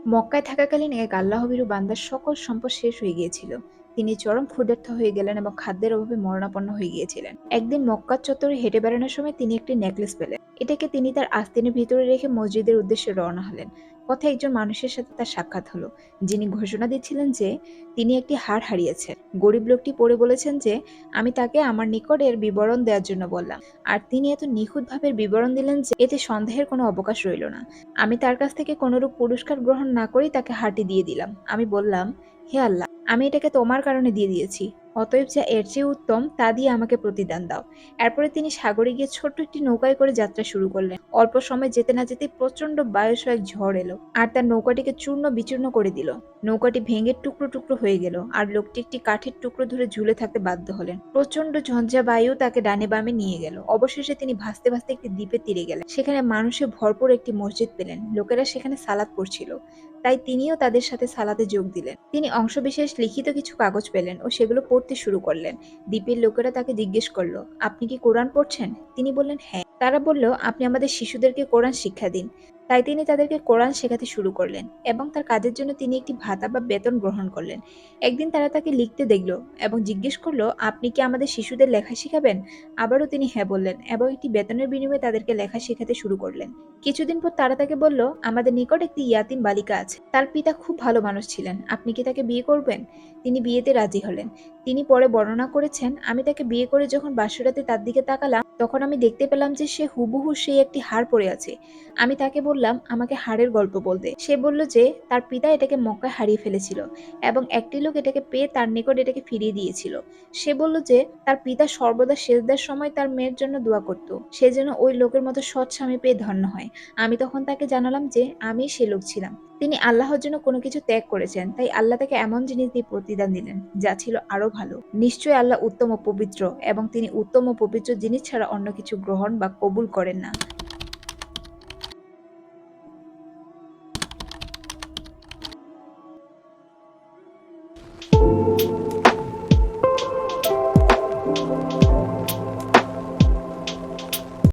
মক্কায় থাকাকালীন এক আল্লাহভীরু বান্দার সকল সম্পদ শেষ হয়ে গিয়েছিল। তিনি চরম ক্ষুধার্ত হয়ে গেলেন এবং খাদ্যের অভাবে মরণাপন্ন হয়ে গিয়েছিলেন। একদিন মক্কার চত্বরে হেঁটে বেড়ানোর সময় তিনি একটি নেকলেস পেলেন। এটাকে তিনি তার আস্তিনের ভিতরে রেখে মসজিদের উদ্দেশ্যে রওনা হলেন। পথে একজন মানুষের সাথে তার সাক্ষাৎ হলো, যিনি ঘোষণা দিচ্ছিলেন যে তিনি একটি হার হারিয়েছেন। গরিব লোকটি পড়ে বলেছেন যে আমি তাকে আমার নিকট এর বিবরণ দেওয়ার জন্য বললাম, আর তিনি এত নিখুঁতভাবে বিবরণ দিলেন যে এতে সন্দেহের কোনো অবকাশ রইল না। আমি তার কাছ থেকে কোনরূপ পুরস্কার গ্রহণ না করেই তাকে হারটি দিয়ে দিলাম। আমি বললাম, হে আল্লাহ, আমি এটাকে তোমার কারণে দিয়ে দিয়েছি, অতএব যা এর চেয়ে উত্তম তা দিয়ে আমাকে প্রতিদান দাও। এরপরে তিনি সাগরে গিয়ে ছোট্ট একটি নৌকায় করে যাত্রা শুরু করলেন। অল্প সময় যেতে না যেতে প্রচন্ড বায়ুসহ এক ঝড় এলো আর তার নৌকাটিকে চূর্ণ বিচূর্ণ করে দিল। নৌকাটি ভেঙে টুকরো টুকরো হয়ে গেল আর লোকটি একটি কাঠের টুকরো ধরে ঝুলে থাকতে বাধ্য হলেন। প্রচন্ড ঝঞ্ঝা বায়ু তাকে ডানে বামে নিয়ে গেল। অবশেষে তিনি ভাসতে ভাসতে একটি দ্বীপের তীরে গেলেন। সেখানে মানুষে ভরপুর একটি মসজিদ পেলেন। লোকেরা সেখানে সালাত পড়ছিল, তাই তিনিও তাদের সাথে সালাতে যোগ দিলেন। তিনি অংশবিশেষ লিখিত কিছু কাগজ পেলেন ও সেগুলো পড়তে শুরু করলেন। দ্বীপের লোকেরা তাকে জিজ্ঞেস করলো, আপনি কি কোরআন পড়ছেন? তিনি বললেন, হ্যাঁ। তারা বলল, আপনি আমাদের শিশুদেরকে কোরআন শিক্ষা দিন। তাই তিনি তাদেরকে কোরআন শেখাতে শুরু করলেন এবং তার কাজের জন্য তিনি একটি ভাতা বা বেতন গ্রহণ করলেন। একদিন তারা তাকে লিখতে দেখল এবং জিজ্ঞেস করলো, আপনি কি আমাদের শিশুদের লেখা শিখাবেন? আবারও তিনি হ্যাঁ বললেন এবং একটি বেতনের বিনিময়ে তাদেরকে লেখা শেখাতে শুরু করলেন। কিছুদিন পর তারা তাকে বলল, আমাদের নিকট একটি ইয়াতিম বালিকা আছে, তার পিতা খুব ভালো মানুষ ছিলেন, আপনি কি তাকে বিয়ে করবেন? তিনি বিয়েতে রাজি হলেন। তিনি পরে বর্ণনা করেছেন, আমি তাকে বিয়ে করে যখন বাসরাতে তার দিকে তাকালাম তখন আমি দেখতে পেলাম যে সে হুবহু সেই একটি হার পরে আছে। আমি তাকে বললাম আমাকে হারের গল্প বলতে। সে বলল যে তার পিতা এটাকে মক্কায় হারিয়ে ফেলেছিল এবং একটি লোক এটাকে পেয়ে তার নিকট এটাকে ফিরিয়ে দিয়েছিল। সে বলল যে তার পিতা সর্বদা সেজদার সময় তার মেয়ের জন্য দোয়া করত, সে যেন ওই লোকের মতো সৎ স্বামী পেয়ে ধন্য হয়। আমি তখন তাকে জানালাম যে আমি সে লোক ছিলাম। তিনি আল্লাহর জন্য কোনো কিছু ত্যাগ করেছেন, তাই আল্লাহ তাকে এমন জিনিস দিয়ে প্রতিদান দিলেন যা ছিল আরো ভালো। নিশ্চয়ই আল্লাহ উত্তম ও পবিত্র এবং তিনি উত্তম ও পবিত্র জিনিস ছাড়া অন্য কিছু গ্রহণ বা কবুল করেন না।